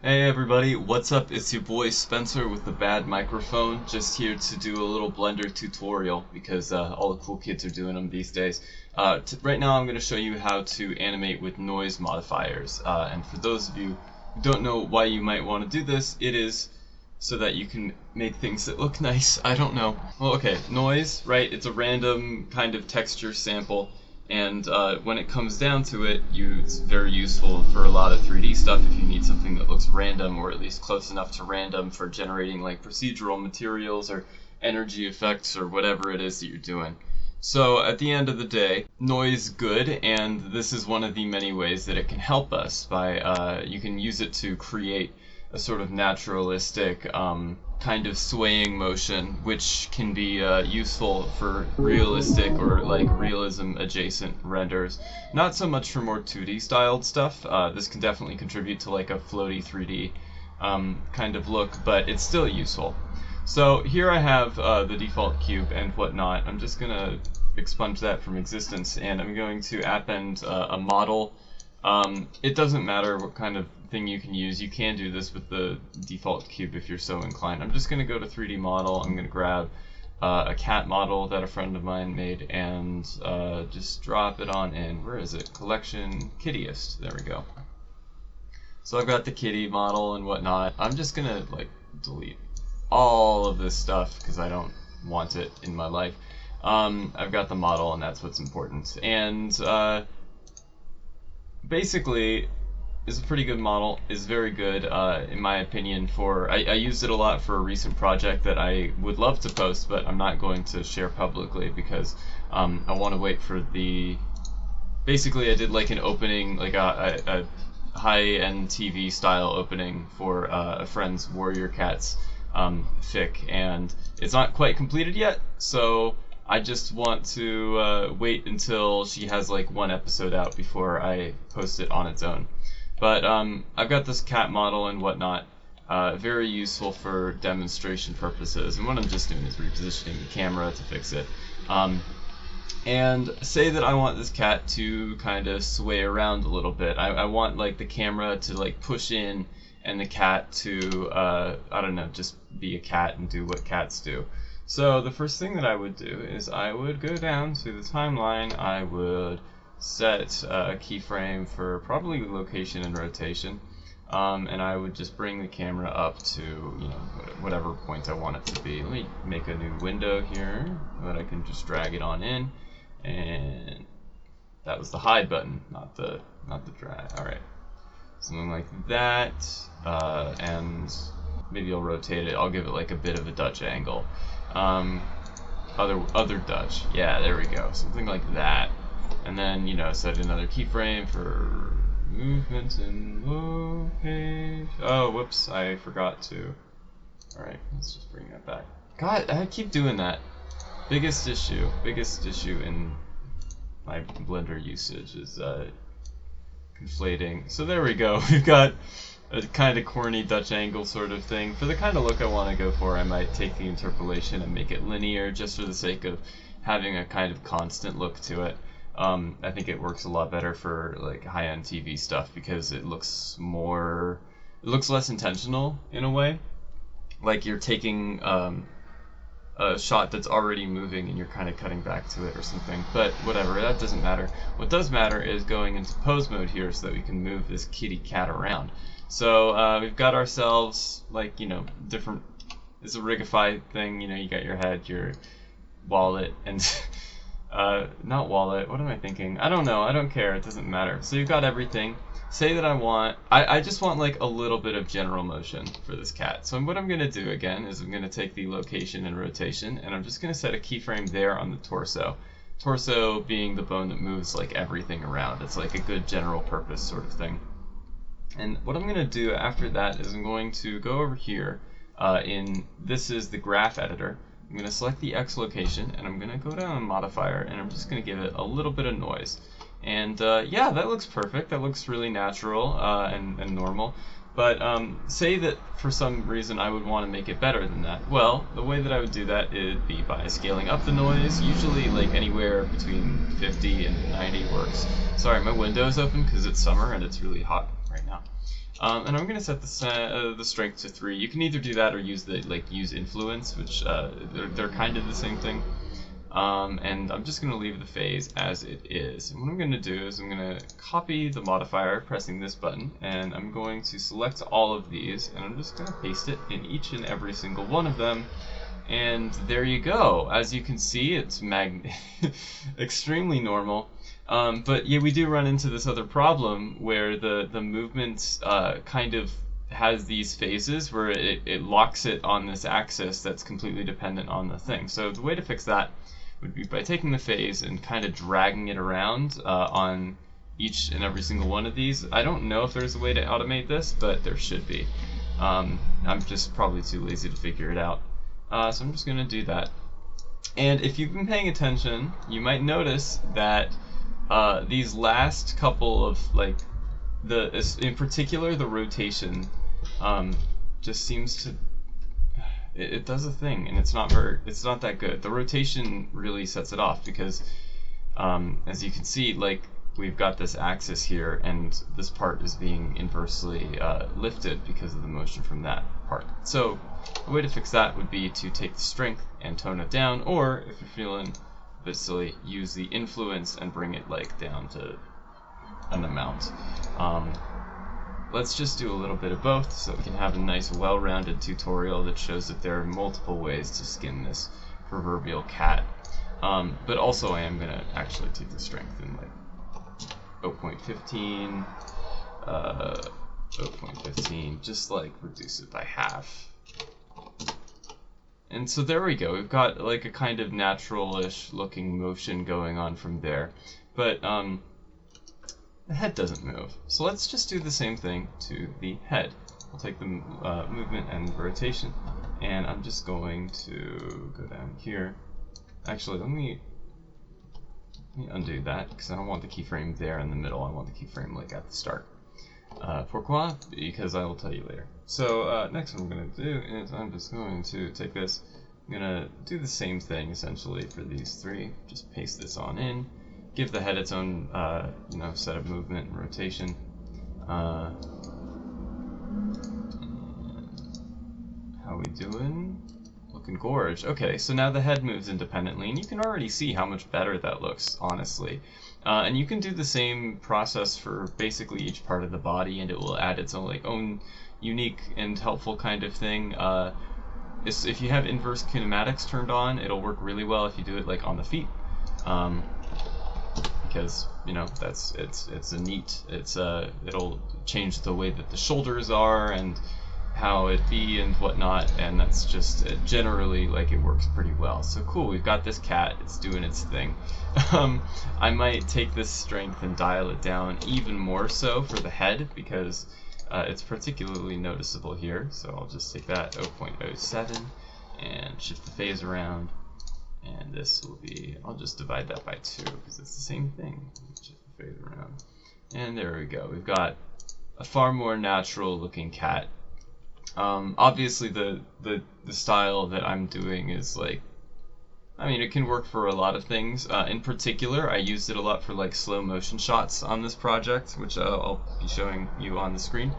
Hey everybody, what's up? It's your boy Spencer with the bad microphone, just here to do a little Blender tutorial because all the cool kids are doing them these days. Right now I'm going to show you how to animate with noise modifiers, and for those of you who don't know why you might want to do this, it is so that you can make things that look nice. I don't know. Well, okay, noise, right? It's a random kind of texture sample. And when it comes down to it, it's very useful for a lot of 3D stuff if you need something that looks random, or at least close enough to random for generating like procedural materials or energy effects or whatever it is that you're doing. So at the end of the day, noise is good, and this is one of the many ways that it can help us by you can use it to create a sort of naturalistic kind of swaying motion, which can be useful for realistic or like realism adjacent renders. Not so much for more 2D styled stuff. This can definitely contribute to like a floaty 3D kind of look, but it's still useful. So here I have the default cube and whatnot. I'm just gonna expunge that from existence, and I'm going to append a model. It doesn't matter what kind of thing you can use. You can do this with the default cube if you're so inclined. I'm just going to go to 3D model. I'm going to grab a cat model that a friend of mine made and just drop it on in. Where is it? Collection Kittiest. There we go. So I've got the kitty model and whatnot. I'm just going to like delete all of this stuff because I don't want it in my life. I've got the model, and that's what's important. And basically, it's a pretty good model. It's very good, in my opinion. I used it a lot for a recent project that I would love to post, but I'm not going to share publicly because I want to wait for the. Basically, I did like an opening, like a high-end TV style opening for a friend's Warrior Cats fic, and it's not quite completed yet, so I just want to wait until she has like one episode out before I post it on its own. But I've got this cat model and whatnot, very useful for demonstration purposes, and what I'm just doing is repositioning the camera to fix it. And say that I want this cat to kind of sway around a little bit. I want like the camera to like push in and the cat to, I don't know, just be a cat and do what cats do. So the first thing that I would do is I would go down to the timeline. I would set a keyframe for probably location and rotation, and I would just bring the camera up to whatever point I want it to be. Let me make a new window here that I can just drag it on in, and that was the hide button, not the drag. All right, something like that, and maybe I'll rotate it. I'll give it like a bit of a Dutch angle. Other Dutch. Yeah, there we go. Something like that. And then, set another keyframe for movement and location. Oh, whoops, I forgot to. Alright, let's just bring that back. God, I keep doing that. Biggest issue in my Blender usage is conflating. So there we go. We've got a kind of corny Dutch angle sort of thing. For the kind of look I want to go for, I might take the interpolation and make it linear just for the sake of having a kind of constant look to it. I think it works a lot better for like high-end TV stuff because it looks less intentional in a way. Like you're taking a shot that's already moving and you're kind of cutting back to it or something. But whatever, that doesn't matter. What does matter is going into pose mode here so that we can move this kitty cat around. So we've got ourselves like, different, it's a rigify thing, you got your head, your wallet, and not wallet, what am I thinking? I don't know, I don't care, it doesn't matter. So you've got everything. Say that I just want like a little bit of general motion for this cat. So what I'm going to do again is I'm going to take the location and rotation, and I'm just going to set a keyframe there on the torso. Torso being the bone that moves like everything around. It's like a good general purpose sort of thing. And what I'm going to do after that is I'm going to go over here this is the graph editor. I'm going to select the X location, and I'm going to go down on modifier, and I'm just going to give it a little bit of noise. And yeah, that looks perfect. That looks really natural and normal. But say that for some reason I would want to make it better than that. Well, the way that I would do that would be by scaling up the noise. Usually like anywhere between 50 and 90 works. Sorry, my window's open because it's summer and it's really hot right now. And I'm going to set the strength to 3. You can either do that or use use influence, which they're kind of the same thing. And I'm just going to leave the phase as it is. And what I'm going to do is I'm going to copy the modifier, pressing this button, and I'm going to select all of these, and I'm just going to paste it in each and every single one of them. And there you go. As you can see, it's extremely normal. But yeah, we do run into this other problem where the movement kind of has these phases where it locks it on this axis that's completely dependent on the thing. So the way to fix that would be by taking the phase and kind of dragging it around on each and every single one of these. I don't know if there's a way to automate this, but there should be. I'm just probably too lazy to figure it out. So I'm just going to do that. And if you've been paying attention, you might notice that these last couple of, in particular the rotation, just seems to, it does a thing, and it's not that good. The rotation really sets it off because, as you can see, we've got this axis here, and this part is being inversely lifted because of the motion from that part. So the way to fix that would be to take the strength and tone it down, or if you're feeling a bit silly, use the influence and bring it down to an amount. Let's just do a little bit of both so we can have a nice well-rounded tutorial that shows that there are multiple ways to skin this proverbial cat. But also I am going to actually take the strength in 0.15, 0.15, just reduce it by half. And so there we go. We've got a kind of natural-ish looking motion going on from there. But the head doesn't move. So let's just do the same thing to the head. We'll take the movement and rotation, and I'm just going to go down here. Actually, let me undo that, because I don't want the keyframe there in the middle. I want the keyframe at the start. Pourquoi? Because I will tell you later. So next what I'm going to do is I'm just going to take this. I'm going to do the same thing essentially for these 3. Just paste this on in. Give the head its own set of movement and rotation. How we doing? Looking gorge. Okay, so now the head moves independently, and you can already see how much better that looks, honestly. And you can do the same process for basically each part of the body, and it will add its own unique and helpful kind of thing. If you have inverse kinematics turned on, it'll work really well if you do it on the feet. Because it's a neat, it'll change the way that the shoulders are and how it be and whatnot, and that's just generally it works pretty well. So cool, we've got this cat, it's doing its thing. I might take this strength and dial it down even more so for the head, because it's particularly noticeable here. So I'll just take that 0.07 and shift the phase around. And this will be, I'll just divide that by 2 because it's the same thing. Just fade around. And there we go. We've got a far more natural looking cat. Obviously the style that I'm doing is it can work for a lot of things. In particular, I used it a lot for slow motion shots on this project, which I'll be showing you on the screen.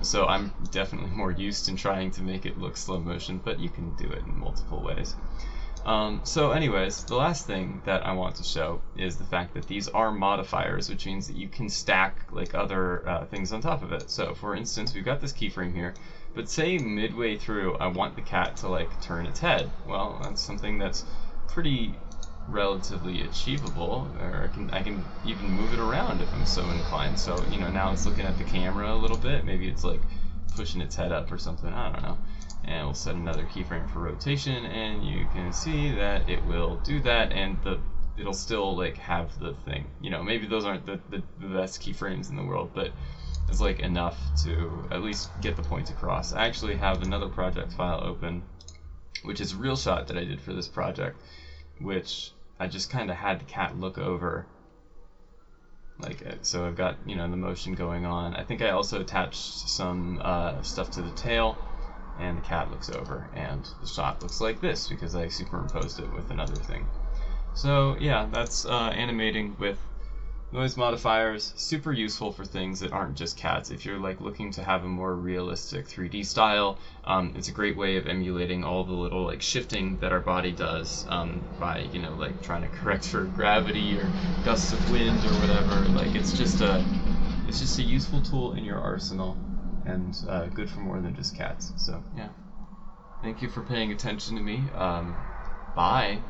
So I'm definitely more used in trying to make it look slow motion, but you can do it in multiple ways. So anyways, the last thing that I want to show is the fact that these are modifiers, which means that you can stack other things on top of it. So for instance, we've got this keyframe here, but say midway through I want the cat to turn its head. Well, that's something that's pretty relatively achievable, or I can even move it around if I'm so inclined. So now it's looking at the camera a little bit, maybe it's pushing its head up or something, I don't know. And we'll set another keyframe for rotation, and you can see that it will do that, and it'll still have the thing. Maybe those aren't the best keyframes in the world, but it's enough to at least get the point across. I actually have another project file open, which is a real shot that I did for this project, which I just kind of had the cat look over. So I've got the motion going on. I think I also attached some stuff to the tail, and the cat looks over, and the shot looks like this because I superimposed it with another thing. So yeah, that's animating with Noise modifiers, super useful for things that aren't just cats. If you're like looking to have a more realistic 3D style, it's a great way of emulating all the little like shifting that our body does by like trying to correct for gravity or gusts of wind or whatever. Like it's just a useful tool in your arsenal, and good for more than just cats. So yeah, thank you for paying attention to me. Bye.